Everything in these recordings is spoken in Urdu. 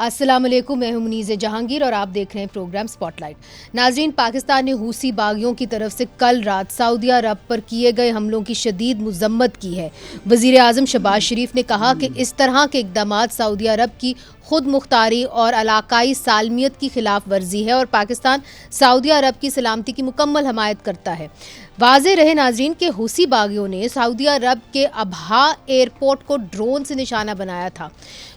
السلام علیکم، میں ہوں منیز جہانگیر اور آپ دیکھ رہے ہیں پروگرام سپاٹ لائٹ. ناظرین، پاکستان نے حوثی باغیوں کی طرف سے کل رات سعودی عرب پر کیے گئے حملوں کی شدید مذمت کی ہے. وزیر اعظم شہباز شریف نے کہا کہ اس طرح کے اقدامات سعودی عرب کی خود مختاری اور علاقائی سالمیت کی خلاف ورزی ہے اور پاکستان سعودی عرب کی سلامتی کی مکمل حمایت کرتا ہے. واضح رہے ناظرین کہ حوثی باغیوں نے سعودی عرب کے ابہا ایئرپورٹ کو ڈرون سے نشانہ بنایا تھا.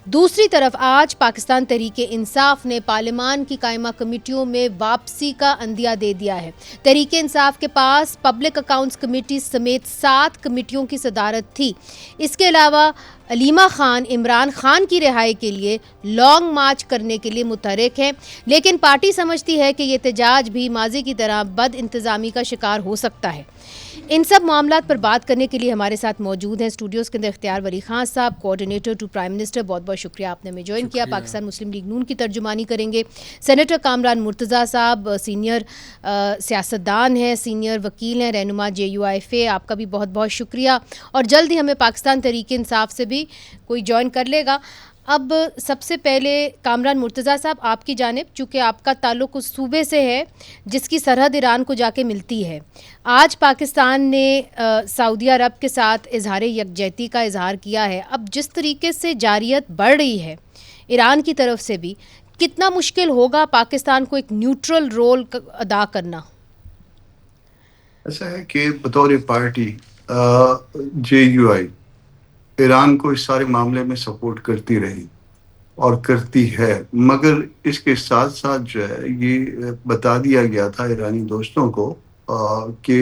دوسری طرف آج پاکستان تحریک انصاف نے پارلیمان کی قائمہ کمیٹیوں میں واپسی کا عندیہ دے دیا ہے. تحریک انصاف کے پاس پبلک اکاؤنٹس کمیٹی سمیت 7 کمیٹیوں کی صدارت تھی. اس کے علاوہ علیمہ خان عمران خان کی رہائی کے لیے لانگ مارچ کرنے کے لیے متحرک ہیں، لیکن پارٹی سمجھتی ہے کہ یہ احتجاج بھی ماضی کی طرح بد انتظامی کا شکار ہو سکتا ہے. ان سب معاملات پر بات کرنے کے لیے ہمارے ساتھ موجود ہیں اسٹوڈیوز کے اندر اختیار ولی خان صاحب، کوآرڈینیٹر ٹو پرائم منسٹر. بہت بہت شکریہ آپ نے ہمیں جوائن کیا. پاکستان مسلم لیگ نون کی ترجمانی کریں گے. سینیٹر کامران مرتضیٰ صاحب سینئر سیاستدان ہیں، سینئر وکیل ہیں، رہنما JUIFA، آپ کا بھی بہت بہت شکریہ. اور جلد ہی ہمیں پاکستان تحریک انصاف سے بھی کوئی جوائن کر لے گا. اب سب سے پہلے کامران مرتضیٰ صاحب آپ کی جانب، چونکہ آپ کا تعلق اس صوبے سے ہے جس کی سرحد ایران کو جا کے ملتی ہے. آج پاکستان نے سعودی عرب کے ساتھ اظہار یکجہتی کا اظہار کیا ہے. اب جس طریقے سے جارحیت بڑھ رہی ہے ایران کی طرف سے بھی، کتنا مشکل ہوگا پاکستان کو ایک نیوٹرل رول ادا کرنا؟ ایسا ہے کہ بطور پارٹی JUI ایران کو اس سارے معاملے میں سپورٹ کرتی رہی اور کرتی ہے، مگر اس کے ساتھ ساتھ جو ہے یہ بتا دیا گیا تھا ایرانی دوستوں کو کہ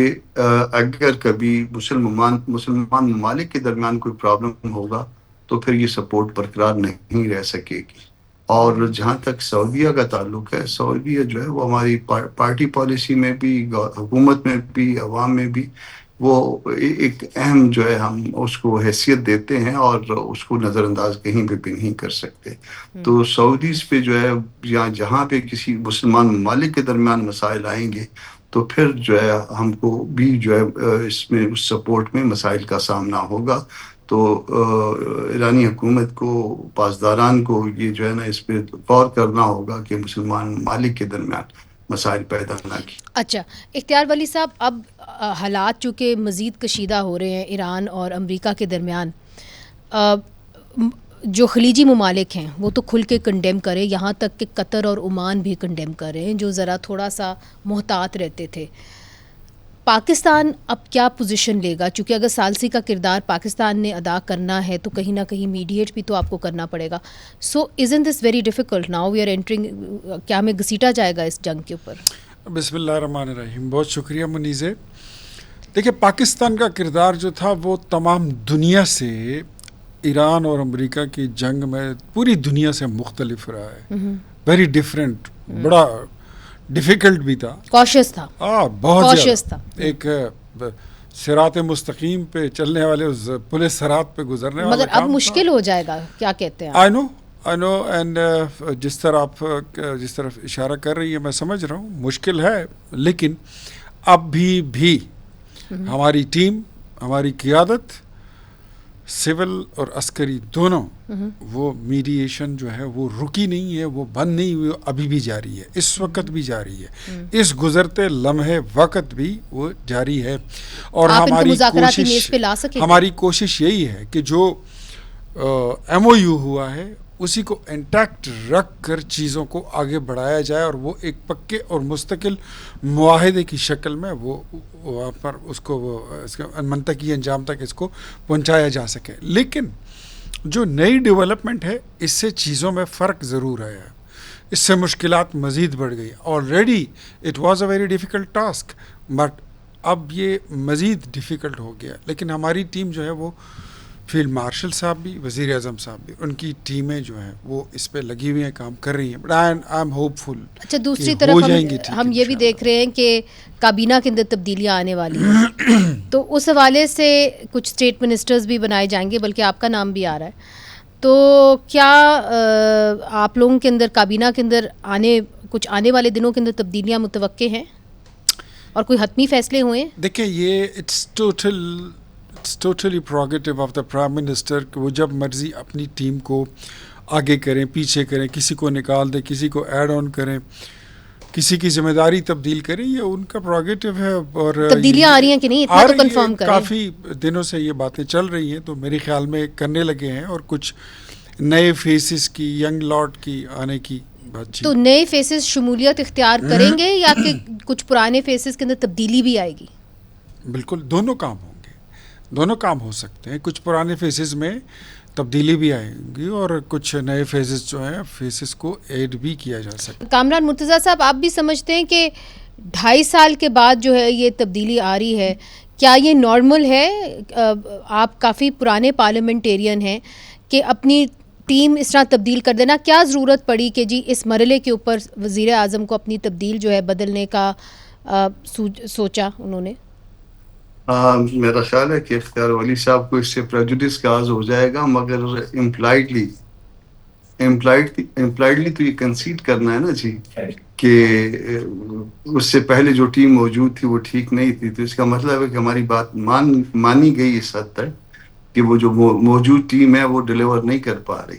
اگر کبھی مسلمان ممالک کے درمیان کوئی پرابلم ہوگا تو پھر یہ سپورٹ برقرار نہیں رہ سکے گی. اور جہاں تک سعودیہ کا تعلق ہے، سعودیہ جو ہے وہ ہماری پارٹی پالیسی میں بھی، حکومت میں بھی، عوام میں بھی وہ ایک اہم جو ہے ہم اس کو حیثیت دیتے ہیں اور اس کو نظر انداز کہیں پہ بھی نہیں کر سکتے. تو سعودیز پہ جو ہے یا جہاں پہ کسی مسلمان ممالک کے درمیان مسائل آئیں گے تو پھر جو ہے ہم کو بھی جو ہے اس میں اس سپورٹ میں مسائل کا سامنا ہوگا. تو ایرانی حکومت کو، پاسداران کو یہ جو ہے نا اس پہ غور کرنا ہوگا کہ مسلمان ممالک کے درمیان مسائل پیدا نہ کی. اچھا اختیار ولی صاحب، اب حالات چونکہ مزید کشیدہ ہو رہے ہیں ایران اور امریکہ کے درمیان، جو خلیجی ممالک ہیں وہ تو کھل کے کنڈیم کرے، یہاں تک کہ قطر اور عمان بھی کنڈیم کر رہے ہیں جو ذرا تھوڑا سا محتاط رہتے تھے. پاکستان اب کیا پوزیشن لے گا؟ چونکہ اگر ثالثی کا کردار پاکستان نے ادا کرنا ہے تو کہیں نہ کہیں میڈیٹ بھی تو آپ کو کرنا پڑے گا. سو isn't this very difficult now we are entering؟ کیا ہمیں گھسیٹا جائے گا اس جنگ کے اوپر؟ بسم اللہ الرحمن الرحیم. بہت شکریہ منیزے. دیکھیں، پاکستان کا کردار جو تھا وہ تمام دنیا سے ایران اور امریکہ کی جنگ میں پوری دنیا سے مختلف رہا ہے. ویری ڈفرینٹ، بڑا ڈیفیکلٹ بھی تھا، کوشش تھا، بہت کوشش تھا. ایک صراط مستقیم پہ چلنے والے، اس پل صراط پہ گزرنے والے، مگر اب مشکل ہو جائے گا. کیا کہتے ہیں؟ آئی نو اینڈ جس طرح آپ جس طرف اشارہ کر رہی ہیں میں سمجھ رہا ہوں مشکل ہے، لیکن اب بھی ہماری ٹیم، ہماری قیادت، سول اور عسکری دونوں، وہ میڈیشن جو ہے وہ رکی نہیں ہے، وہ بند نہیں ہوئی، ابھی بھی جاری ہے، اس وقت بھی جاری ہے، اس گزرتے لمحے وقت بھی وہ جاری ہے. اور ہماری کوشش یہی ہے کہ جو MOU ہوا ہے اسی کو انٹیکٹ رکھ کر چیزوں کو آگے بڑھایا جائے اور وہ ایک پکے اور مستقل معاہدے کی شکل میں وہ وہاں پر اس کو اس منطقی انجام تک اس کو پہنچایا جا سکے. لیکن جو نئی ڈیولپمنٹ ہے اس سے چیزوں میں فرق ضرور آیا ہے، اس سے مشکلات مزید بڑھ گئی. Already it was a very difficult task, but اب یہ مزید ڈیفیکلٹ ہو گیا. لیکن ہماری ٹیم جو ہے وہ فیلڈ مارشل صاحب بھی، وزیر اعظم صاحب بھی، ان کی ٹیمیں جو ہیں وہ اس پہ لگی ہوئی ہیں، کام کر رہی ہیں. بٹ آئی ایم ہوپ فل. اچھا، دوسری طرف ہم یہ بھی دیکھ رہے ہیں کہ کابینہ کے اندر تبدیلیاں آنے والی ہیں تو اس حوالے سے کچھ اسٹیٹ منسٹرز بھی بنائے جائیں گے، بلکہ آپ کا نام بھی آ رہا ہے. تو کیا آپ لوگوں کے اندر کابینہ کے اندر آنے والے دنوں کے اندر تبدیلیاں متوقع ہیں اور کوئی حتمی فیصلے ہوئے ہیں؟ دیکھیں، یہ it's totally prerogative of the prime minister کہ وہ جب مرضی اپنی ٹیم کو آگے کریں پیچھے کریں, کسی کو نکال دیں, کسی کو ایڈ آن کریں, کسی کی ذمہ داری تبدیل کریں, یہ ان کا پروگیٹو ہے. اور تبدیلیاں آ رہی ہیں کہ نہیں, اتنا تو کنفرم کریں. کافی دنوں سے یہ باتیں چل رہی ہیں, تو میرے خیال میں کرنے لگے ہیں, اور کچھ نئے فیسز کی, ینگ لاٹ کی آنے کی بات. تو نئے فیسز شمولیت اختیار کریں گے یا کہ کچھ پرانے فیسز کے اندر تبدیلی بھی آئے گی؟ بالکل دونوں کام ہوں گے, دونوں کام ہو سکتے ہیں. کچھ پرانے فیسز میں تبدیلی بھی آئے گی, اور کچھ نئے فیسز جو ہیں فیسز کو ایڈ بھی کیا جا سکتا ہے. کامران مرتضیٰ صاحب, آپ بھی سمجھتے ہیں کہ 2.5 سال کے بعد جو ہے یہ تبدیلی آ رہی ہے, کیا یہ نارمل ہے؟ آپ کافی پرانے پارلیمنٹیرین ہیں کہ اپنی ٹیم اس طرح تبدیل کر دینا, کیا ضرورت پڑی کہ جی اس مرحلے کے اوپر وزیر اعظم کو اپنی تبدیل جو ہے بدلنے کا سوچا انہوں نے؟ میرا خیال ہے کہ اختیار ولی صاحب کو اس سے پریجوڈس کا آغاز ہو جائے گا, مگر امپلائڈلی تو یہ کنسیڈ کرنا ہے نا جی کہ اس سے پہلے جو ٹیم موجود تھی وہ ٹھیک نہیں تھی, تو اس کا مطلب ہے کہ ہماری بات مانی گئی اس حد تک کہ وہ جو موجود ٹیم ہے وہ ڈیلیور نہیں کر پا رہی.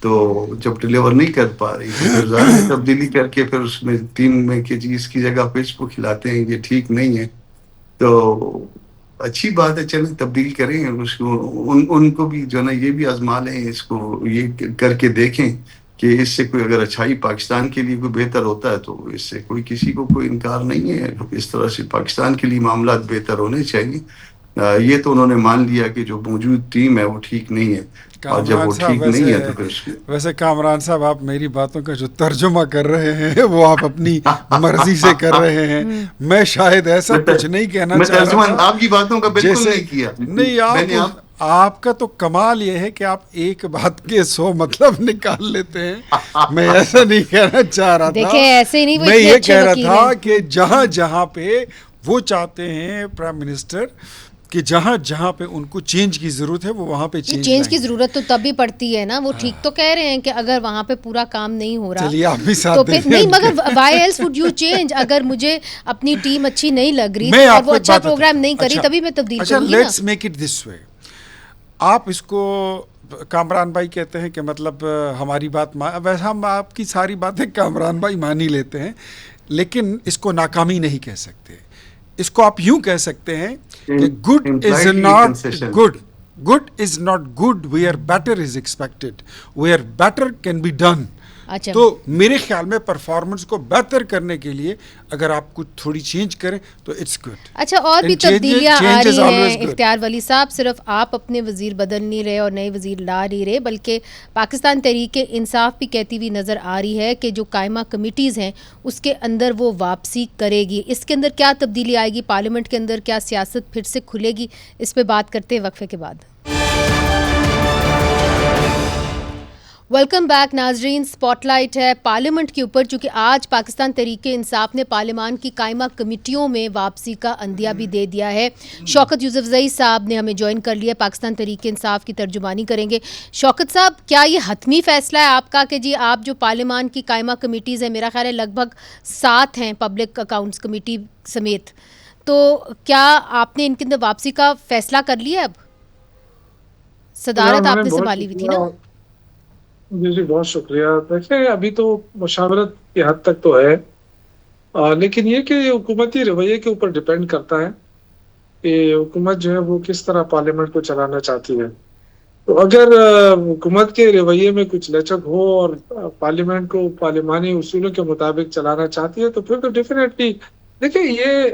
تو جب ڈیلیور نہیں کر پا رہی تو پھر ظاہر تبدیلی کر کے پھر اس میں ٹیم میں کہ جی اس کی جگہ پہ اس کو کھلاتے ہیں, یہ ٹھیک نہیں ہے. تو اچھی بات ہے, چلیں تبدیل کریں اس کو, ان کو بھی جو ہے نا یہ بھی آزما لیں, اس کو یہ کر کے دیکھیں کہ اس سے کوئی اگر اچھائی پاکستان کے لیے کوئی بہتر ہوتا ہے تو اس سے کسی کو کوئی انکار نہیں ہے. اس طرح سے پاکستان کے لیے معاملات بہتر ہونے چاہیے. یہ تو انہوں نے مان لیا کہ جو موجود ٹیم ہے وہ ٹھیک نہیں ہے, اور جب وہ ٹھیک نہیں ہے تو پھر ویسے کامران صاحب آپ میری باتوں کا جو ترجمہ کر رہے ہیں وہ آپ اپنی مرضی سے کر رہے ہیں. میں شاید ایسا کچھ نہیں کہنا چاہ رہا تھا, آپ کی باتوں کا بالکل نہیں کیا. نہیں, آپ کا تو کمال یہ ہے کہ آپ ایک بات کے 100 مطلب نکال لیتے ہیں. میں ایسا نہیں کہنا چاہ رہا تھا, ایسے نہیں, میں یہ کہہ رہا تھا کہ جہاں جہاں پہ وہ چاہتے ہیں پرائم منسٹر کہ جہاں جہاں پہ ان کو چینج کی ضرورت ہے وہ وہاں پہ چینج کی ضرورت تو تب بھی پڑتی ہے نا. وہ ٹھیک تو کہہ رہے ہیں کہ اگر وہاں پہ پورا کام نہیں ہو رہا چلیے آپ بھی ساتھ تو پھر نہیں, مگر why else would you change؟ اگر مجھے اپنی ٹیم اچھی نہیں لگ رہی, وہ اچھا پروگرام نہیں کری, تبھی میں تبدیل کروں گی نا. لیٹس میک اٹ دس وے. آپ اس کو کامران بھائی کہتے ہیں کہ مطلب ہماری بات, ویسے ہم آپ کی ساری باتیں کامران بھائی مان ہی لیتے ہیں, لیکن اس کو ناکامی نہیں کہہ سکتے. اس کو آپ یوں کہہ سکتے ہیں کہ good is not good where better is expected, where better can be done. تو میرے خیال میں پرفارمنس کو بہتر کرنے کے لیے اگر آپ کچھ تھوڑی چینج کریں تو اٹس گڈ. اچھا, اور بھی تبدیلیاں آ رہی ہیں اختیار ولی صاحب, صرف آپ اپنے وزیر بدل نہیں رہے اور نئے وزیر لا نہیں رہے, بلکہ پاکستان تحریک انصاف بھی کہتی ہوئی نظر آ رہی ہے کہ جو قائمہ کمیٹیز ہیں اس کے اندر وہ واپسی کرے گی. اس کے اندر کیا تبدیلی آئے گی؟ پارلیمنٹ کے اندر کیا سیاست پھر سے کھلے گی؟ اس پہ بات کرتے ہیں وقفے کے بعد. ویلکم بیک ناظرین, سپاٹ لائٹ ہے پارلیمنٹ کے اوپر, چونکہ آج پاکستان تحریک انصاف نے پارلیمان کی قائمہ کمیٹیوں میں واپسی کا عندیہ بھی دے دیا ہے. شوکت یوسفزئی صاحب نے ہمیں جوائن کر لیا, پاکستان تحریک انصاف کی ترجمانی کریں گے. شوکت صاحب, کیا یہ حتمی فیصلہ ہے آپ کا کہ جی آپ جو پارلیمان کی قائمہ کمیٹیز ہیں, میرا خیال ہے لگ بھگ 7 ہیں پبلک اکاؤنٹس کمیٹی سمیت, تو کیا آپ نے ان کے اندر واپسی کا فیصلہ کر لیا؟ اب صدارت آپ نے سنبھالی ہوئی تھی نا. جی بہت شکریہ. دیکھیں ابھی تو مشاورت کی حد تک تو ہے, لیکن یہ کہ حکومتی رویے کے اوپر ڈیپینڈ کرتا ہے کہ حکومت جو ہے وہ کس طرح پارلیمنٹ کو چلانا چاہتی ہے. تو اگر حکومت کے رویے میں کچھ لچک ہو اور پارلیمنٹ کو پارلیمانی اصولوں کے مطابق چلانا چاہتی ہے تو پھر تو ڈیفینیٹلی دیکھیں یہ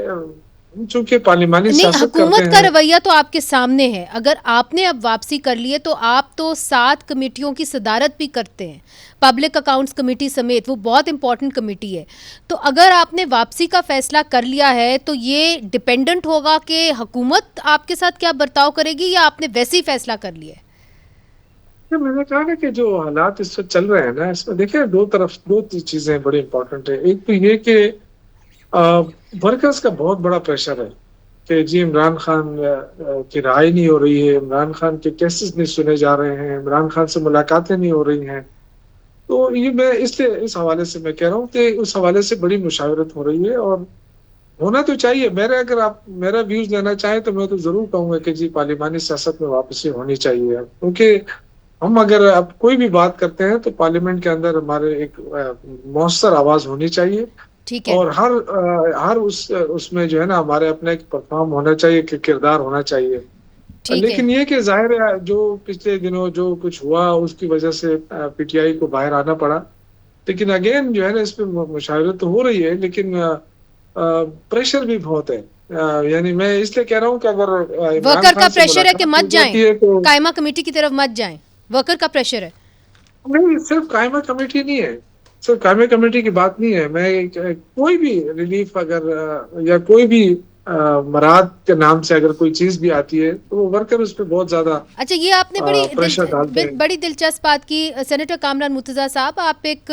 چونکہ پارلیمانی سیاست حکومت کا رویہ تو آپ کے سامنے ہے. اگر آپ نے اب واپسی کر لی ہے تو آپ تو 7 کمیٹیوں کی صدارت بھی کرتے ہیں, پبلک اکاؤنٹس کمیٹی سمیت, وہ بہت امپورٹنٹ کمیٹی ہے. تو اگر آپ نے واپسی کا فیصلہ کر لیا ہے تو یہ ڈیپینڈنٹ ہوگا کہ حکومت آپ کے ساتھ کیا برتاؤ کرے گی, یا آپ نے ویسے ہی فیصلہ کر لیا ہے؟ میں نے کہا کہ جو حالات اس وقت چل رہے ہیں نا, اس میں دیکھیں دو چیزیں بڑی امپورٹنٹ ہیں. ایک تو یہ کہ ورکرز کا بہت بڑا پریشر ہے کہ جی عمران خان کی رہائی نہیں ہو رہی ہے, عمران خان کے کیسز نہیں سنے جا رہے ہیں, عمران خان سے ملاقاتیں نہیں ہو رہی ہیں. تو یہ میں اس حوالے سے میں کہہ رہا ہوں کہ اس حوالے سے بڑی مشاورت ہو رہی ہے اور ہونا تو چاہیے. اگر آپ میرا ویوز لینا چاہیں تو میں تو ضرور کہوں گا کہ جی پارلیمانی سیاست میں واپسی ہونی چاہیے, کیونکہ ہم اگر اب کوئی بھی بات کرتے ہیں تو پارلیمنٹ کے اندر ہمارے ایک مؤثر آواز ہونی چاہیے، ٹھیک ہے، اور ہر اس میں جو ہے نا ہمارے اپنا ایک پرفارم ہونا چاہیے، کہ کردار ہونا چاہیے. ٹھیک ہے. لیکن یہ کہ ظاہر ہے جو پچھلے دنوں جو کچھ ہوا اس کی وجہ سے پی ٹی آئی کو باہر آنا پڑا. لیکن اگین جو ہے نا اس پہ مشاورت تو ہو رہی ہے، لیکن پریشر بھی بہت ہے. یعنی میں اس لیے کہہ رہا ہوں کہ اگر ورکر کا پریشر ہے کہ مت جائیں، قائمہ کمیٹی کی طرف مت جائیں، ورکر کا پریشر ہے. نہیں، صرف قائمہ کمیٹی نہیں ہے، صرف قائمہ کمیٹی کی بات نہیں ہے. میں کوئی بھی ریلیف اگر یا کوئی بھی مراد کے نام سے اگر کوئی چیز بھی آتی ہے تو وہ ورکر اس پہ بہت زیادہ اچھا، یہ آپ نے پریشر ڈالتے ہیں. بڑی دلچسپ بات کی. سینیٹر کامران مرتضیٰ صاحب، آپ ایک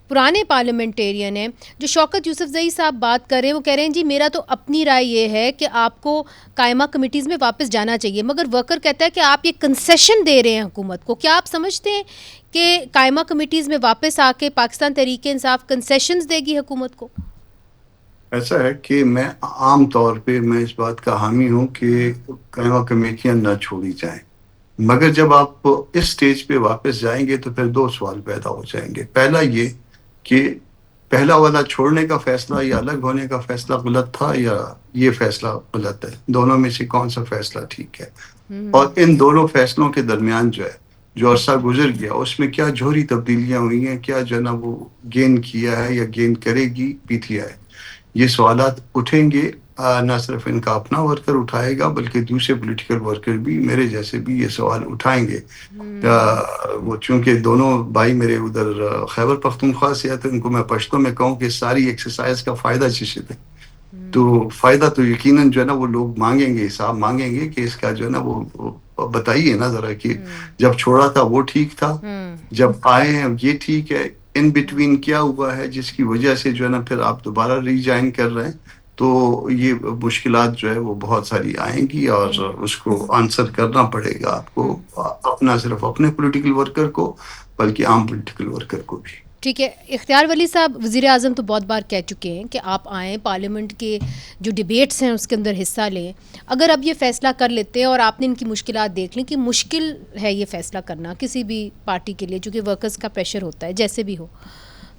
پرانے پارلیمنٹیرین ہیں. جو شوکت یوسف زئی صاحب بات کر رہے ہیں وہ کہہ رہے ہیں جی میرا تو اپنی رائے یہ ہے کہ آپ کو قائمہ کمیٹیز میں واپس جانا چاہیے، مگر ورکر کہتا ہے کہ آپ یہ کنسیشن دے رہے ہیں حکومت کو. کیا آپ سمجھتے ہیں کہ قائمہ کمیٹیز میں واپس آ کے پاکستان تحریک انصاف کنسیشنز دے گی حکومت کو؟ ایسا ہے کہ میں عام طور پہ میں اس بات کا حامی ہوں کہ قائمہ کمیٹیاں نہ چھوڑی جائیں، مگر جب آپ اس سٹیج پہ واپس جائیں گے تو پھر دو سوال پیدا ہو جائیں گے. پہلا یہ کہ پہلا والا چھوڑنے کا فیصلہ یا الگ ہونے کا فیصلہ غلط تھا، یا یہ فیصلہ غلط ہے. دونوں میں سے کون سا فیصلہ ٹھیک ہے؟ اور ان دونوں فیصلوں کے درمیان جو عرصہ گزر گیا اس میں کیا جوہری تبدیلیاں ہوئی ہیں، کیا جو ہے نا وہ گین کیا ہے یا گین کرے گی پی ٹی آئی. یہ سوالات اٹھیں گے. نہ صرف ان کا اپنا ورکر اٹھائے گا بلکہ دوسرے پولیٹیکل ورکر بھی میرے جیسے بھی یہ سوال اٹھائیں گے. وہ چونکہ دونوں بھائی میرے ادھر خیبر پختونخوا سے ہے تو ان کو میں پشتوں میں کہوں کہ ساری ایکسرسائز کا فائدہ چشت ہے. تو فائدہ تو یقیناً جو ہے نا وہ لوگ مانگیں گے، حساب مانگیں گے کہ اس کا جو ہے نا وہ بتائیے نا ذرا کہ جب چھوڑا تھا وہ ٹھیک تھا، جب آئے ہیں یہ ٹھیک ہے، ان بٹوین کیا ہوا ہے جس کی وجہ سے جو ہے نا پھر آپ دوبارہ ری جوائن کر رہے ہیں. تو یہ مشکلات جو ہے وہ بہت ساری آئیں گی اور اس کو آنسر کرنا پڑے گا آپ کو، اپنا صرف اپنے پولیٹیکل ورکر کو بلکہ عام پولیٹیکل ورکر کو بھی. ٹھیک ہے. اختیار ولی صاحب، وزیر اعظم تو بہت بار کہہ چکے ہیں کہ آپ آئیں، پارلیمنٹ کے جو ڈیبیٹس ہیں اس کے اندر حصہ لیں. اگر اب یہ فیصلہ کر لیتے ہیں اور آپ نے ان کی مشکلات دیکھ لیں کہ مشکل ہے یہ فیصلہ کرنا کسی بھی پارٹی کے لیے چونکہ ورکرز کا پریشر ہوتا ہے جیسے بھی ہو،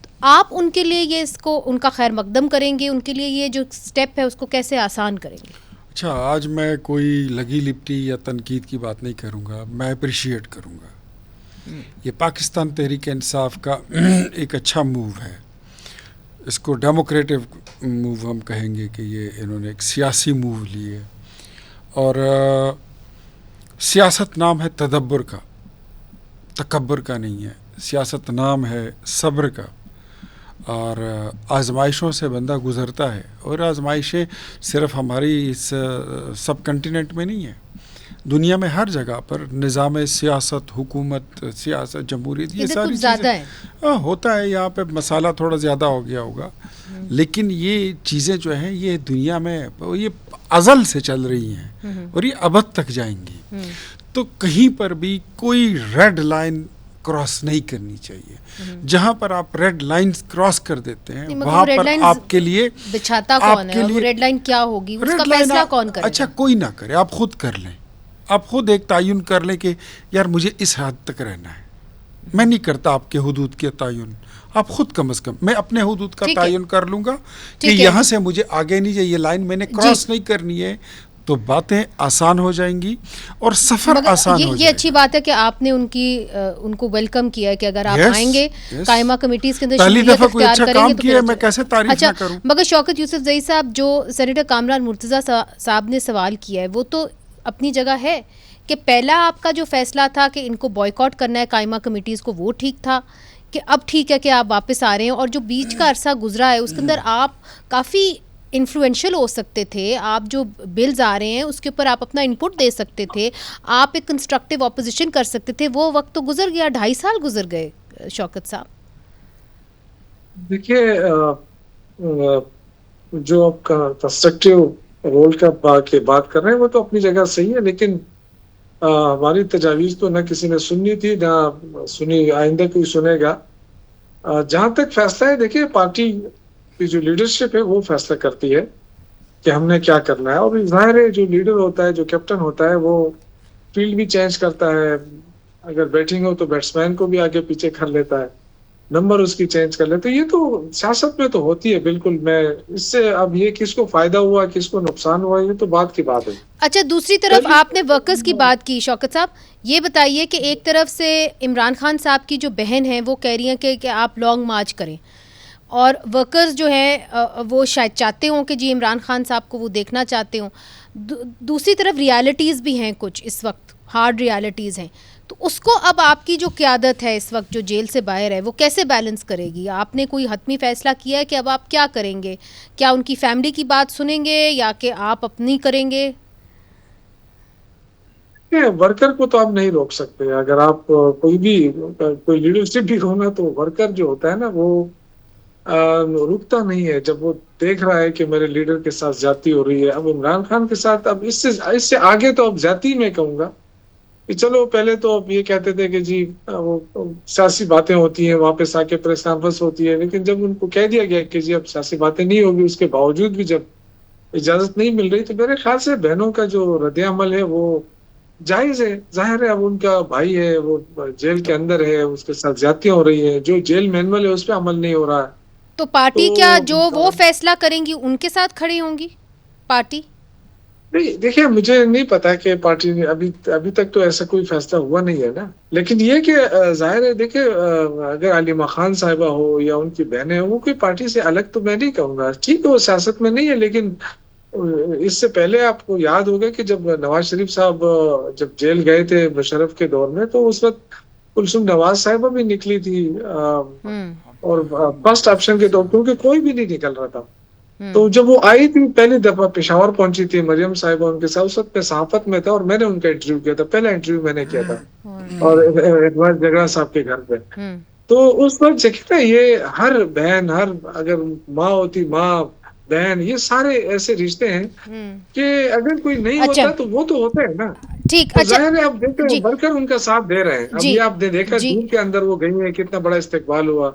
تو آپ ان کے لیے یہ اس کو ان کا خیر مقدم کریں گے، ان کے لیے یہ جو سٹیپ ہے اس کو کیسے آسان کریں گے؟ اچھا، آج میں کوئی لگی لپٹی یا تنقید کی بات نہیں کروں گا، میں اپریشیٹ کروں گا. یہ پاکستان تحریک انصاف کا ایک اچھا موو ہے. اس کو ڈیموکریٹو موو ہم کہیں گے کہ یہ انہوں نے ایک سیاسی موو لیے. اور سیاست نام ہے تدبر کا، تکبر کا نہیں ہے. سیاست نام ہے صبر کا، اور آزمائشوں سے بندہ گزرتا ہے. اور آزمائشیں صرف ہماری اس سب کنٹیننٹ میں نہیں ہیں، دنیا میں ہر جگہ پر نظام سیاست، حکومت، سیاست، جمہوریت، یہ ساری چیزیں ہوتا ہے. یہاں پہ مسالہ تھوڑا زیادہ ہو گیا ہوگا، لیکن یہ چیزیں جو ہیں یہ دنیا میں یہ ازل سے چل رہی ہیں اور یہ ابد تک جائیں گی. تو کہیں پر بھی کوئی ریڈ لائن کراس نہیں کرنی چاہیے. جہاں پر آپ ریڈ لائن کراس کر دیتے ہیں وہاں پر آپ کے لیے بچھاتا کون ہے؟ وہ ریڈ لائن کیا ہوگی، اس کا فیصلہ کون کرے؟ اچھا، کوئی نہ کرے، آپ خود کر لیں. آپ خود ایک تعین کر لیں کہ یار مجھے اس حد تک رہنا ہے. میں نہیں کرتا آپ کے حدود کے تعین، آپ خود کم از کم. میں اپنے حدود کا تعین کر لوں گا کہ یہاں سے مجھے آگے نہیں جائے، یہ لائن میں نے کراس نہیں کرنی ہے. تو باتیں آسان ہو جائیں گی اور سفر آسان ہو جائے گا. یہ اچھی بات ہے کہ آپ نے ان کو ویلکم کیا ہے کہ اگر آپ آئیں گے قائمہ کمیٹیز کے اندر شمولیت اختیار کریں گے تو میں کیسے تعریف نہ کروں. مگر شوکت یوسف زئی صاحب، جو سینیٹر کامران مرتضیٰ صاحب نے سوال کیا ہے وہ تو اپنی جگہ ہے کہ پہلا آپ کا جو فیصلہ تھا کہ ان کو بائیکاٹ کرنا ہے قائمہ کمیٹیز کو، وہ ٹھیک تھا کہ اب ٹھیک ہے کہ آپ واپس آ رہے ہیں. اور جو بیچ کا عرصہ گزرا ہے اس کے اندر آپ کافی انفلوئنشل ہو سکتے تھے. آپ جو بلز آ رہے ہیں اس کے اوپر آپ اپنا انپٹ دے سکتے تھے، آپ ایک کنسٹرکٹیو اپوزیشن کر سکتے تھے. وہ وقت تو گزر گیا، 2.5 سال گزر گئے. شوکت صاحب دیکھیے، جو آپ کا کنسٹرکٹیو رول کا بات کر رہے ہیں وہ تو اپنی جگہ صحیح ہے، لیکن ہماری تجاویز تو نہ کسی نے سننی تھی نہ سنی، آئندہ کوئی سنے گا. جہاں تک فیصلہ ہے، دیکھیے پارٹی کی جو لیڈرشپ ہے وہ فیصلہ کرتی ہے کہ ہم نے کیا کرنا ہے. اور ظاہر ہے جو لیڈر ہوتا ہے، جو کیپٹن ہوتا ہے، وہ فیلڈ بھی چینج کرتا ہے، اگر بیٹنگ ہو تو بیٹسمین کو بھی آگے پیچھے کر لیتا ہے, نمبر اس کی چینج کر لیتے. یہ تو سیاست میں تو ہوتی ہے بالکل. میں اس سے اب یہ کس کو فائدہ ہوا کس کو نقصان ہوا یہ تو بات کی بات ہے. اچھا, دوسری طرف آپ نے ورکرز کی بات کی شوکت صاحب, یہ بتائیے کہ ایک طرف سے عمران خان صاحب کی جو بہن ہیں وہ کہہ رہی ہیں کہ آپ لانگ مارچ کریں, اور ورکرز جو ہیں وہ شاید چاہتے ہوں کہ جی عمران خان صاحب کو وہ دیکھنا چاہتے ہوں. دوسری طرف ریالٹیز بھی ہیں, کچھ اس وقت ہارڈ ریالٹیز ہیں, تو اس کو اب آپ کی جو قیادت ہے اس وقت جو جیل سے باہر ہے وہ کیسے بیلنس کرے گی؟ آپ نے کوئی حتمی فیصلہ کیا ہے کہ اب آپ کیا کریں گے؟ کیا ان کی فیملی کی بات سنیں گے یا کہ آپ اپنی کریں گے؟ ورکر کو تو آپ نہیں روک سکتے. اگر آپ کوئی لیڈرشپ بھی ہونا تو ورکر جو ہوتا ہے نا وہ رکتا نہیں ہے جب وہ دیکھ رہا ہے کہ میرے لیڈر کے ساتھ زیادتی ہو رہی ہے. اب عمران خان کے ساتھ اب اس سے آگے تو اب زیادتی میں کہوں گا کہ چلو پہلے تو اب یہ کہتے تھے کہ جی وہ سیاسی باتیں ہوتی ہیں, واپس آ کے پریس کانفرنس ہوتی ہے, لیکن جب ان کو کہہ دیا گیا کہ جی اب سیاسی باتیں نہیں ہوگی, اس کے باوجود بھی جب اجازت نہیں مل رہی تو میرے خیال سے بہنوں کا جو رد عمل ہے وہ جائز ہے. ظاہر ہے اب ان کا بھائی ہے وہ جیل کے اندر ہے, اس کے ساتھ زیادتیاں ہو رہی ہیں, جو جیل مینول ہے اس پہ عمل نہیں ہو رہا ہے. تو پارٹی کیا جو وہ فیصلہ کریں گی ان کے ساتھ کھڑی ہوں گی پارٹی؟ نہیں دیکھیے مجھے نہیں پتا کہ پارٹی نے ابھی تک تو ایسا کوئی فیصلہ ہوا نہیں ہے نا, لیکن یہ کہ ظاہر ہے دیکھیں اگر علیمہ خان صاحبہ ہو یا ان کی بہنیں ہوں وہ کوئی پارٹی سے الگ تو میں نہیں کہوں گا. ٹھیک ہے وہ سیاست میں نہیں ہے, لیکن اس سے پہلے آپ کو یاد ہوگا کہ جب نواز شریف صاحب جب جیل گئے تھے مشرف کے دور میں تو اس وقت کلثوم نواز صاحبہ بھی نکلی تھی اور فرسٹ آپشن کے طور کیونکہ کوئی بھی نہیں نکل رہا تھا. تو جب وہ آئی تھی پہلی دفعہ پشاور پہنچی تھی مریم صاحبہ ان کے ساتھ, اس وقت میں صحافت میں تھا اور میں نے ان کا انٹرویو کیا تھا, پہلا انٹرویو میں نے کیا تھا اور ایڈوائز جگڑا صاحب کے گھر پہ. تو اس وقت دیکھیں نا یہ ہر بہن اگر ماں ہوتی ماں بہن یہ سارے ایسے رشتے ہیں کہ اگر کوئی نہیں ہوتا تو وہ تو ہوتا ہے نا. ٹھیک, ظاہر ہے اب دیکھیں ورکر ان کا ساتھ دے رہے ہیں. اب یہ آپ نے دیکھا دور کے اندر وہ گئی ہیں کتنا بڑا استقبال ہوا,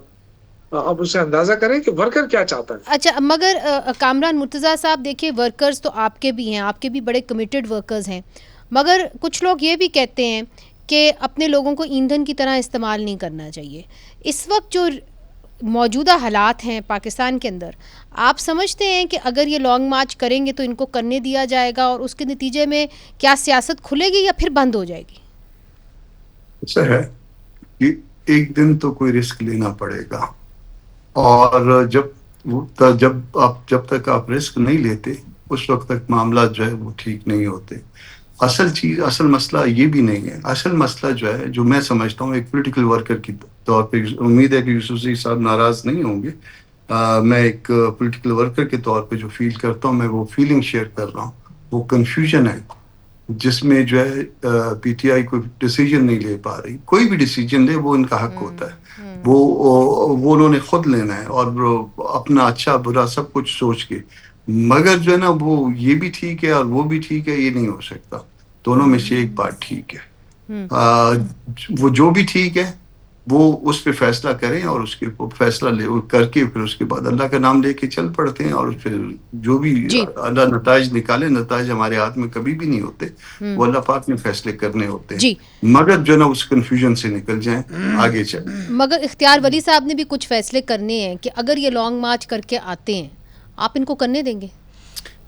اب اسے اندازہ کریں کہ ورکر کیا چاہتا ہے. اچھا, مگر کامران مرتضیٰ صاحب دیکھیں ورکرز تو آپ کے بھی ہیں, آپ کے بھی بڑے کمیٹڈ ورکرز ہیں, مگر کچھ لوگ یہ بھی کہتے ہیں کہ اپنے لوگوں کو ایندھن کی طرح استعمال نہیں کرنا چاہیے. اس وقت جو موجودہ حالات ہیں پاکستان کے اندر, آپ سمجھتے ہیں کہ اگر یہ لانگ مارچ کریں گے تو ان کو کرنے دیا جائے گا اور اس کے نتیجے میں کیا سیاست کھلے گی یا پھر بند ہو جائے گی؟ ایسا ہے کہ ایک دن تو کوئی رسک لینا پڑے گا, اور جب تک آپ رسک نہیں لیتے اس وقت تک معاملات جو ہے وہ ٹھیک نہیں ہوتے. اصل مسئلہ یہ بھی نہیں ہے. اصل مسئلہ جو ہے جو میں سمجھتا ہوں ایک پولیٹیکل ورکر کی طور پہ, امید ہے کہ یوسفزئی صاحب ناراض نہیں ہوں گے, میں ایک پولیٹیکل ورکر کے طور پہ جو فیل کرتا ہوں میں وہ فیلنگ شیئر کر رہا ہوں. وہ کنفیوژن ہے جس میں جو ہے پی ٹی آئی کوئی ڈیسیجن نہیں لے پا رہی. کوئی بھی ڈیسیجن لے وہ ان کا حق ہوتا ہے, وہ انہوں نے خود لینا ہے اور اپنا اچھا برا سب کچھ سوچ کے, مگر جو ہے نا وہ یہ بھی ٹھیک ہے اور وہ بھی ٹھیک ہے, یہ نہیں ہو سکتا. دونوں میں سے ایک بات ٹھیک ہے, وہ جو بھی ٹھیک ہے وہ اس پہ فیصلہ کریں اور اس کے فیصلہ کر کے پھر اس کے بعد اللہ کا نام لے کے چل پڑتے ہیں, اور پھر جو بھی اللہ نتائج نکالے, نتائج ہمارے ہاتھ میں کبھی بھی نہیں ہوتے, وہ اللہ پاک نے فیصلے کرنے ہوتے ہیں. مگر جو نا اس کنفیوژن سے نکل جائیں, آگے چلیں. مگر اختیار ولی صاحب نے بھی کچھ فیصلے کرنے ہیں کہ اگر یہ لانگ مارچ کر کے آتے ہیں آپ ان کو کرنے دیں گے؟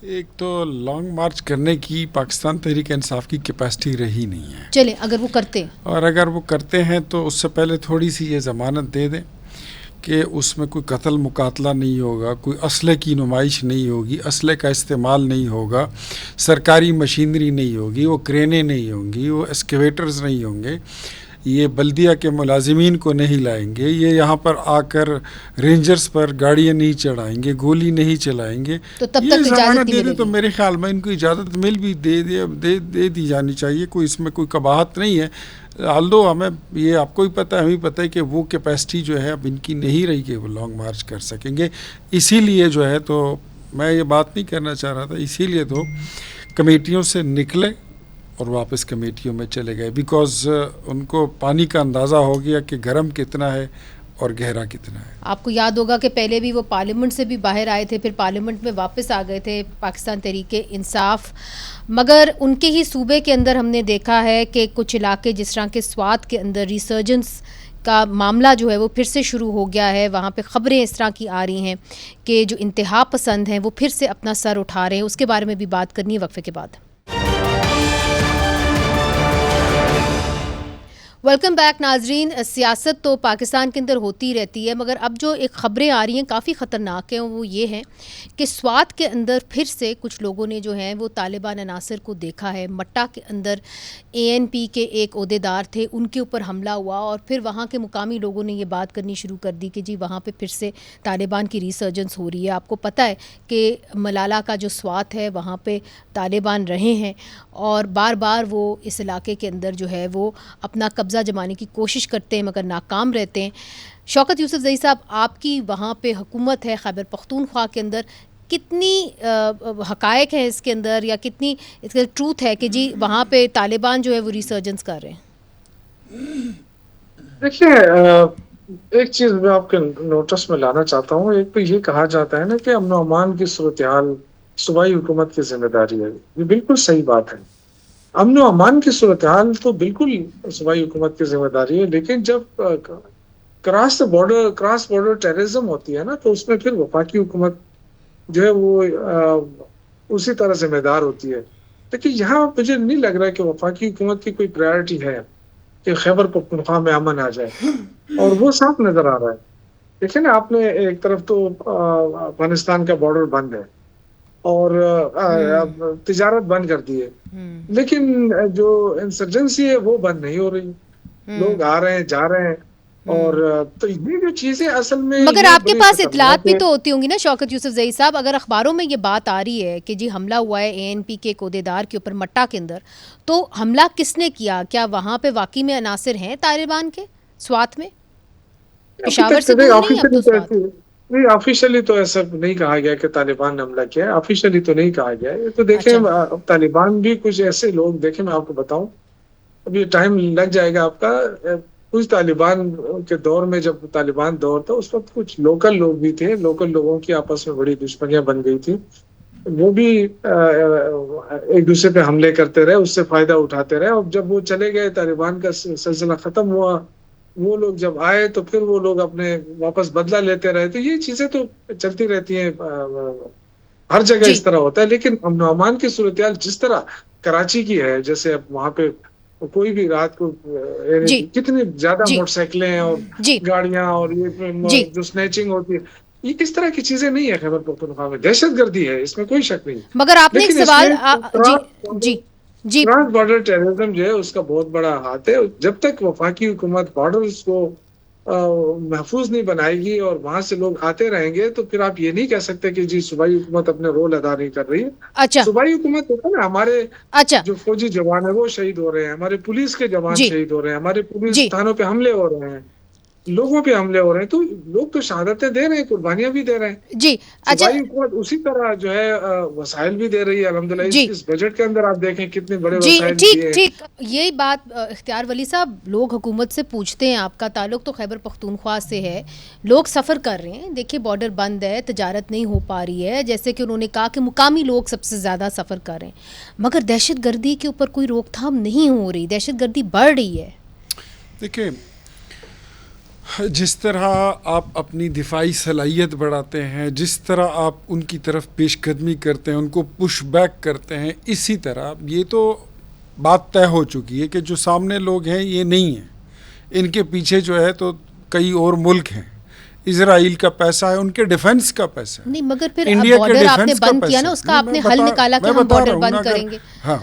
ایک تو لانگ مارچ کرنے کی پاکستان تحریک انصاف کی کیپیسٹی رہی نہیں ہے. چلیں اگر وہ کرتے ہیں, اور اگر وہ کرتے ہیں تو اس سے پہلے تھوڑی سی یہ ضمانت دے دیں کہ اس میں کوئی قتل مقاتلہ نہیں ہوگا, کوئی اسلحے کی نمائش نہیں ہوگی, اسلحے کا استعمال نہیں ہوگا, سرکاری مشینری نہیں ہوگی, وہ کرینیں نہیں ہوں گی, وہ ایکسکیویٹرز نہیں ہوں گے, یہ بلدیہ کے ملازمین کو نہیں لائیں گے, یہ یہاں پر آ کر رینجرز پر گاڑیاں نہیں چڑھائیں گے, گولی نہیں چلائیں گے. تو تب یہ ضمانت دے دے تو میرے خیال میں ان کو اجازت مل بھی دے دی جانی چاہیے. کوئی اس میں کوئی قباحت نہیں ہے. آلدو ہمیں یہ آپ کو ہی پتہ ہے, ہمیں پتہ ہے کہ وہ کیپیسٹی جو ہے اب ان کی نہیں رہی کہ وہ لانگ مارچ کر سکیں گے. اسی لیے جو ہے تو میں یہ بات نہیں کرنا چاہ رہا تھا, اسی لیے تو کمیٹیوں سے نکلے اور واپس کمیٹیوں میں چلے گئے, بیکاز ان کو پانی کا اندازہ ہو گیا کہ گرم کتنا ہے, اور گہرا کتنا ہے. آپ کو یاد ہوگا کہ پہلے بھی وہ پارلیمنٹ سے بھی باہر آئے تھے, پھر پارلیمنٹ میں واپس آ گئے تھے پاکستان تحریک انصاف, مگر ان کے ہی صوبے کے اندر ہم نے دیکھا ہے کہ کچھ علاقے جس طرح کے سوات کے اندر ریسرجنس کا معاملہ جو ہے وہ پھر سے شروع ہو گیا ہے. وہاں پہ خبریں اس طرح کی آ رہی ہیں کہ جو انتہا پسند ہیں وہ پھر سے اپنا سر اٹھا رہے ہیں. اس کے بارے میں بھی بات کرنی ہے وقفے کے بعد. ویلکم بیک ناظرین. سیاست تو پاکستان کے اندر ہوتی رہتی ہے, مگر اب جو ایک خبریں آ رہی ہیں کافی خطرناک ہیں, وہ یہ ہیں کہ سوات کے اندر پھر سے کچھ لوگوں نے جو ہیں وہ طالبان عناصر کو دیکھا ہے. مٹا کے اندر ANP کے ایک عہدیدار تھے, ان کے اوپر حملہ ہوا اور پھر وہاں کے مقامی لوگوں نے یہ بات کرنی شروع کر دی کہ جی وہاں پہ پھر سے طالبان کی ریسرجنس ہو رہی ہے. آپ کو پتہ ہے کہ ملالہ کا جو سوات ہے وہاں پہ طالبان رہے ہیں اور بار بار وہ اس علاقے کے اندر جو ہے وہ اپنا قبضہ جمانے کی کوشش کرتے ہیں مگر ناکام رہتے ہیں. شوکت یوسف زئی صاحب, آپ کی وہاں پہ حکومت ہے خیبر پختونخوا کے اندر, کتنی حقائق ہیں اس کے اندر یا کتنی اس کا ٹروتھ ہے کہ جی وہاں پہ طالبان جو ہے وہ ریسرجنس کر رہے ہیں؟ دیکھیے, ایک چیز میں آپ کے نوٹس میں لانا چاہتا ہوں. ایک تو یہ کہا جاتا ہے نا کہ امن و امان کی صورتحال صوبائی حکومت کی ذمہ داری ہے. یہ بالکل صحیح بات ہے. امن و امان کی صورتحال تو بالکل صوبائی حکومت کی ذمہ داری ہے, لیکن جب کراس بارڈر ٹیررزم ہوتی ہے نا تو اس میں پھر وفاقی حکومت جو ہے وہ اسی طرح ذمہ دار ہوتی ہے. لیکن یہاں مجھے نہیں لگ رہا کہ وفاقی حکومت کی کوئی پرائرٹی ہے کہ خیبر پختونخوا میں امن آ جائے, اور وہ صاف نظر آ رہا ہے. دیکھیں نا, آپ نے ایک طرف تو افغانستان کا بارڈر بند ہے اور تجارت بند کر دی ہے, لیکن جو انسرجنسی ہے وہ بند نہیں ہو رہی. لوگ آ رہے ہیں, جا رہے ہیں, اور تو یہ جو چیزیں اصل میں, مگر آپ کے پاس اطلاعات بھی تو ہوتی ہوں گی نا شوکت یوسف زئی صاحب. اگر اخباروں میں یہ بات آ رہی ہے کہ جی حملہ ہوا ہے ANP کے ایک عہدیدار کے اوپر مٹا کے اندر, تو حملہ کس نے کیا؟ کیا وہاں پہ واقعی میں عناصر ہیں طالبان کے سوات میں؟ پشاور سے دور نہیں اب تو سوات. نہیں, آفیشلی تو ایسا نہیں کہا گیا کہ طالبان نے حملہ کیا ہے. آفیشلی تو نہیں کہا گیا ہے. تو دیکھیں, طالبان بھی کچھ ایسے لوگ, دیکھیں میں آپ کو بتاؤں, ابھی ٹائم لگ جائے گا آپ کا. کچھ طالبان کے دور میں, جب طالبان دور تھا, اس وقت کچھ لوکل لوگ بھی تھے. لوکل لوگوں کی آپس میں بڑی دشمنیاں بن گئی تھی. وہ بھی ایک دوسرے پہ حملے کرتے رہے, اس سے فائدہ اٹھاتے رہے. اور جب وہ چلے گئے, طالبان کا سلسلہ ختم ہوا, وہ لوگ جب آئے تو پھر وہ لوگ اپنے واپس بدلہ لیتے رہے. تو یہ چیزیں تو چلتی رہتی ہیں, ہر جگہ اس طرح ہوتا ہے. لیکن امن و امان کی صورتحال جس طرح کراچی کی ہے, جیسے اب وہاں پہ کوئی بھی رات کو کتنی زیادہ موٹر سائیکلیں ہیں اور گاڑیاں اور یہ جو سنیچنگ ہوتی ہے, یہ کس طرح کی چیزیں نہیں ہے خیبر پختونخوا میں. دہشت گردی ہے, اس میں کوئی شک نہیں. مگر آپ نے ایک سوال, جی ٹرانس بارڈر ٹیررزم جو ہے اس کا بہت بڑا ہاتھ ہے. جب تک وفاقی حکومت بارڈرز کو محفوظ نہیں بنائے گی اور وہاں سے لوگ آتے رہیں گے, تو پھر آپ یہ نہیں کہہ سکتے کہ جی صوبائی حکومت اپنے رول ادا نہیں کر رہی ہے. اچھا, صوبائی حکومت ہوتا ہے نا, ہمارے جو فوجی جوان ہیں وہ شہید ہو رہے ہیں, ہمارے پولیس کے جوان شہید ہو رہے ہیں, ہمارے پولیس تھانوں پہ حملے ہو رہے ہیں, لوگوں پہ حملے ہو رہے ہیں, تو لوگ تو شہادتیں دے رہے ہیں, قربانیاں بھی دے رہے ہیں. جی, صوبائی حکومت اسی طرح جو ہے وسائل بھی دے رہی ہے الحمدللہ. اس بجٹ کے اندر آپ دیکھیں کتنے بڑے وسائل دیے ہیں. ٹھیک, یہی بات اختیار ولی صاحب, لوگ حکومت سے پوچھتے ہیں, آپ کا تعلق تو خیبر پختونخوا سے ہے, لوگ سفر کر رہے ہیں, دیکھیں بارڈر بند ہے, تجارت نہیں ہو پا رہی ہے, جیسے کہ انہوں نے کہا کہ مقامی لوگ سب سے زیادہ سفر کر رہے ہیں, مگر دہشت گردی کے اوپر کوئی روک تھام نہیں ہو رہی, دہشت گردی بڑھ رہی ہے. دیکھیں, جس طرح آپ اپنی دفاعی صلاحیت بڑھاتے ہیں, جس طرح آپ ان کی طرف پیش قدمی کرتے ہیں, ان کو پش بیک کرتے ہیں, اسی طرح یہ تو بات طے ہو چکی ہے کہ جو سامنے لوگ ہیں یہ نہیں ہیں, ان کے پیچھے جو ہے تو کئی اور ملک ہیں. اسرائیل کا پیسہ ہے, ان کے ڈیفنس کا پیسہ ہے. نہیں, مگر پھر انڈیا کے ڈیفنس کا پیسہ, نا اس کا آپ نے حل نکالا کہ ہم بارڈر بند کریں گے. ہاں,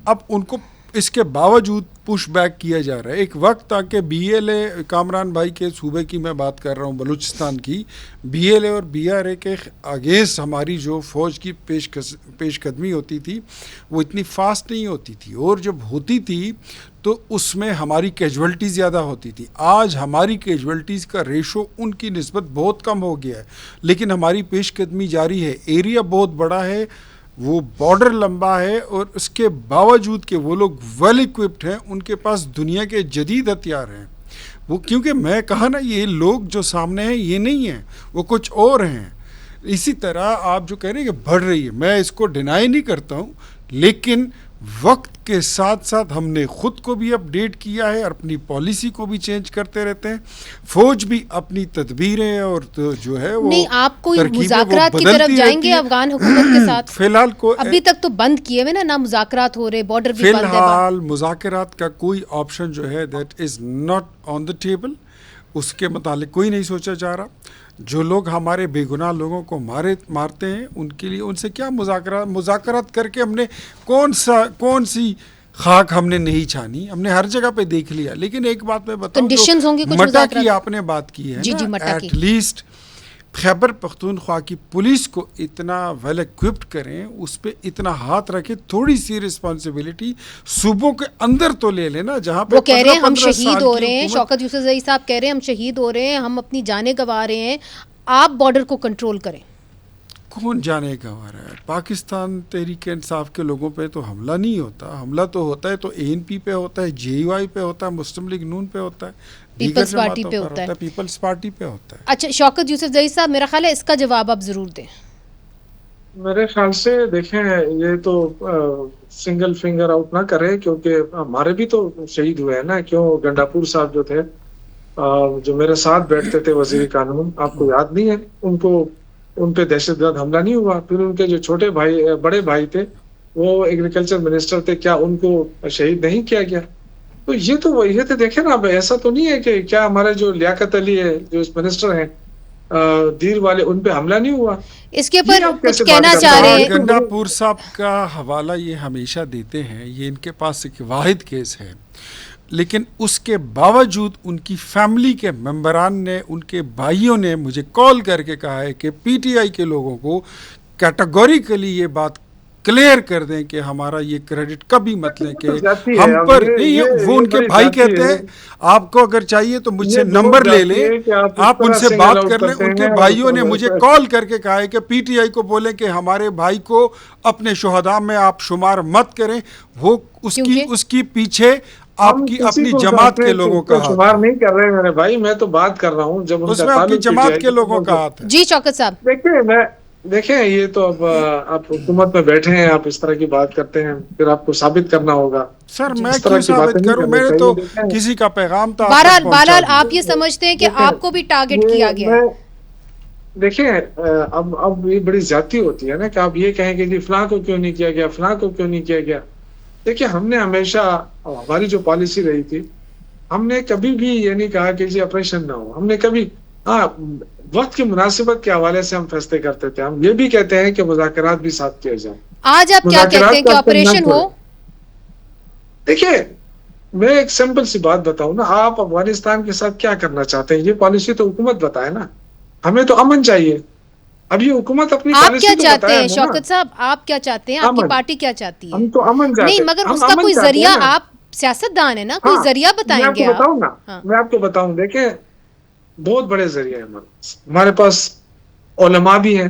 اب ان کو اس کے باوجود پش بیک کیا جا رہا ہے. ایک وقت تھا کہ BLA, کامران بھائی کے صوبے کی میں بات کر رہا ہوں, بلوچستان کی, BLA اور BRA کے اگینسٹ ہماری جو فوج کی پیش قدمی ہوتی تھی وہ اتنی فاسٹ نہیں ہوتی تھی, اور جب ہوتی تھی تو اس میں ہماری کیجولٹی زیادہ ہوتی تھی. آج ہماری کیجولٹیز کا ریشو ان کی نسبت بہت کم ہو گیا ہے, لیکن ہماری پیش قدمی جاری ہے. ایریا بہت بڑا ہے, وہ بارڈر لمبا ہے, اور اس کے باوجود کہ وہ لوگ ویل اکوپڈ ہیں, ان کے پاس دنیا کے جدید ہتھیار ہیں. وہ کیونکہ میں کہا نا یہ لوگ جو سامنے ہیں یہ نہیں ہیں, وہ کچھ اور ہیں. اسی طرح آپ جو کہہ رہے ہیں کہ بڑھ رہی ہے, میں اس کو ڈینائی نہیں کرتا ہوں, لیکن وقت کے ساتھ ساتھ ہم نے خود کو بھی اپڈیٹ کیا ہے اور اپنی پالیسی کو بھی چینج کرتے رہتے ہیں. فوج بھی اپنی تدبیریں اور جو ہے وہ نہیں, آپ کوئی مذاکرات کی طرف جائیں گے افغان حکومت کے ساتھ؟ فی الحال ابھی تک تو بند کیے ہوئے نا مذاکرات ہو رہے, بارڈر بھی بند ہے. فی الحال مذاکرات کا کوئی آپشن جو ہے that is not on the table, اس کے متعلق کوئی نہیں سوچا جا رہا. جو لوگ ہمارے بے گناہ لوگوں کو مارتے ہیں ان کے لیے ان سے کیا مذاکرات کر کے ہم نے کون سی خاک ہم نے نہیں چھانی, ہم نے ہر جگہ پہ دیکھ لیا. لیکن ایک بات میں بتاؤں, کنڈیشنز ہوں گی کچھ مٹا مذاکرات کی آپ نے بات کی ہے جی نا, مٹا کی ایٹ لیسٹ خیبر پختونخوا کی پولیس کو اتنا ویل ایکوپڈ کریں, اس پہ اتنا ہاتھ رکھیں, تھوڑی سی رسپانسبلٹی صوبوں کے اندر تو لے لینا جہاں پہ وہ کہہ رہے ہیں ہم شہید ہو رہے ہیں. شوکت یوسفزئی صاحب کہہ رہے ہیں ہم شہید ہو رہے ہیں, ہم اپنی جانیں گنوا رہے ہیں, آپ بارڈر کو کنٹرول کریں. کون جانے گنوا رہا ہے؟ پاکستان تحریک انصاف کے لوگوں پہ تو حملہ نہیں ہوتا, حملہ تو ہوتا ہے تو ANP پہ ہوتا ہے, JUI پہ ہوتا ہے, مسلم لیگ نون پہ ہوتا ہے, پیپلز پارٹی پہ ہوتا ہے, پیپلز پارٹی پہ ہوتا ہے. اچھا شوکت یوسفزئی صاحب, میرا خیال ہے اس کا جواب آپ ضرور دیں. میرے خیال سے دیکھیں یہ تو سنگل فنگر آؤٹ نہ کرے, کیونکہ ہمارے بھی تو شہید ہوئے ہیں نا. کیوں گنڈاپور صاحب جو تھے, جو میرے ساتھ بیٹھتے تھے وزیر قانون, آپ کو یاد نہیں ہے ان پہ دہشت گرد حملہ نہیں ہوا؟ پھر ان کے جو چھوٹے بھائی بڑے بھائی تھے وہ ایگریکلچر منسٹر تھے, کیا ان کو شہید نہیں کیا گیا؟ تو یہ تو دیکھیں نا, اب ایسا تو نہیں ہے کہ کیا ہمارے جو لیاقت علی ہے جو منسٹر ہیں دیر والے, ان پہ حملہ نہیں ہوا؟ اس کے اوپر کچھ کہنا چاہ رہے ہیں؟ گنڈاپور صاحب کا حوالہ یہ ہمیشہ دیتے ہیں, یہ ان کے پاس ایک واحد کیس ہے, لیکن اس کے باوجود ان کی فیملی کے ممبران نے, ان کے بھائیوں نے مجھے کال کر کے کہا ہے کہ PTI کے لوگوں کو کیٹیگوریکلی یہ بات کلیئر کر دیں کہ ہمارا یہ کریڈٹ کبھی مت لیں کہ ہم پر نہیں. وہ ان کے بھائی کہتے ہیں آپ کو اگر چاہیے تو مجھ سے نمبر لے لیں, آپ ان سے بات کر لیں. ان کے بھائیوں نے مجھے کال کر کے کہا ہے کہ PTI کو بولیں کہ ہمارے بھائی کو اپنے شہداء میں آپ شمار مت کریں, وہ اس کی پیچھے آپ کی اپنی جماعت کے لوگوں کا شمار نہیں کر رہے میرے بھائی, میں تو بات کر رہا ہوں جب اس میں آپ کی جماعت کے لوگوں کا ہاتھ ہے. جی شوکت صاحب دیکھیں یہ تو اب آپ حکومت میں بیٹھے ہیں, آپ اس طرح کی بات کرتے ہیں, پھر آپ کو ثابت کرنا ہوگا. سر میں کیوں ثابت کروں, میں نے تو کسی کا پیغام تھا. بہرحال آپ یہ سمجھتے ہیں کہ آپ کو بھی ٹارگٹ کیا گیا؟ دیکھیں اب یہ بڑی زیادتی ہوتی ہے نا کہ آپ یہ کہیں کہ جی فلاں کو کیوں نہیں کیا گیا, فلاں کو کیوں نہیں کیا گیا. دیکھیں ہم نے ہمیشہ, ہماری جو پالیسی رہی تھی, ہم نے کبھی بھی یہ نہیں کہا کہ جی آپریشن نہ ہو. ہم نے کبھی وقت کی مناسبت کے حوالے سے ہم فیصلے کرتے تھے. ہم یہ بھی کہتے ہیں کہ مذاکرات بھی ساتھ کیے جائیں. آج آپ کیا کہتے ہیں کہ آپریشن ہو؟ دیکھیں میں ایک سمپل سی بات بتاؤں نا, آپ افغانستان کے ساتھ کیا کرنا چاہتے ہیں یہ پالیسی تو حکومت بتائے نا. ہمیں تو امن چاہیے. اب یہ حکومت اپنی پالیسی تو بتائے. آپ کیا چاہتے ہیں شوکت صاحب, آپ کیا چاہتے ہیں, آپ کی پارٹی کیا چاہتی ہے؟ ہم تو امن چاہتے ہیں. نہیں مگر اس کا کوئی ذریعہ, آپ سیاست دان ہے نا, کوئی ذریعہ بتائیں گے آپ؟ میں آپ کو بتاؤں, دیکھیں بہت بڑے ذریعے ہیں ہمارے پاس. علماء بھی ہیں,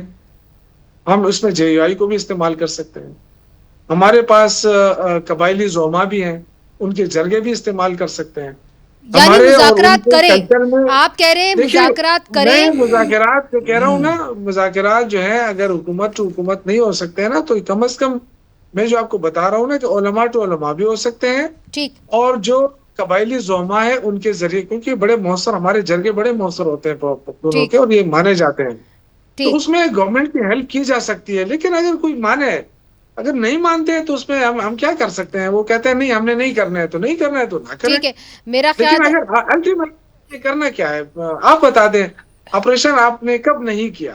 ہم اس میں JUI کو بھی استعمال کر سکتے ہیں. ہمارے پاس قبائلی زعما بھی ہیں, ان کے جرگے بھی استعمال کر سکتے ہیں. یعنی مذاکرات کریں, آپ کہہ رہے ہیں مذاکرات کریں. مذاکرات جو کہہ رہا ہوں نا, مذاکرات جو ہے اگر حکومت ٹو حکومت نہیں ہو سکتے ہیں نا, تو کم از کم میں جو آپ کو بتا رہا ہوں نا کہ علماء ٹو علماء بھی ہو سکتے ہیں. ٹھیک. اور جو قبائلی زعما ہے ان کے ذریعے, کیونکہ بڑے مؤثر, ہمارے جرگے بڑے مؤثر ہوتے ہیں دونوں کے, اور یہ مانے جاتے ہیں. تو اس میں گورنمنٹ کی ہیلپ کی جا سکتی ہے. لیکن اگر کوئی مانے, اگر نہیں مانتے ہیں تو اس میں ہم کیا کر سکتے ہیں؟ وہ کہتے ہیں نہیں ہم نے نہیں کرنا ہے تو نہیں کرنا ہے تو نہ کریں. ٹھیک ہے, میرا خیال ہے لیکن الٹیمیٹلی کرنا کیا ہے آپ بتا دیں. آپریشن آپ نے کب نہیں کیا,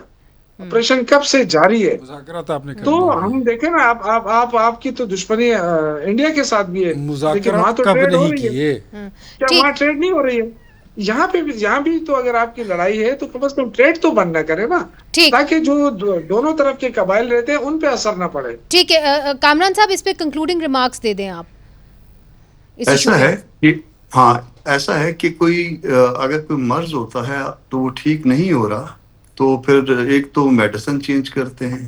آپریشن کب سے جاری ہے؟ مذاکرات آپ نے تو ہم دیکھیں نا, آپ کی تو دشمنی انڈیا کے ساتھ بھی ہے. مذاکرات کب نہیں کیے, کیا وہاں ٹریڈ نہیں ہو رہی ہے؟ یہاں بھی تو اگر آپ کی لڑائی ہے تو کم از کم ٹریڈ تو بند نہ کرے نا, تاکہ جو دونوں طرف کے قبائل رہتے ہیں ان پہ اثر نہ پڑے. ٹھیک ہے کامران صاحب, اس پہ کنکلوڈنگ ریمارکس دے دیں آپ. ایسا ہے کہ ہاں ایسا ہے کہ کوئی اگر کوئی مرض ہوتا ہے تو وہ ٹھیک نہیں ہو رہا تو پھر ایک تو میڈیسن چینج کرتے ہیں,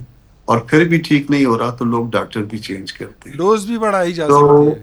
اور پھر بھی ٹھیک نہیں ہو رہا تو لوگ ڈاکٹر بھی چینج کرتے ہیں. ڈوز بھی بڑھائی جا سکتی ہے.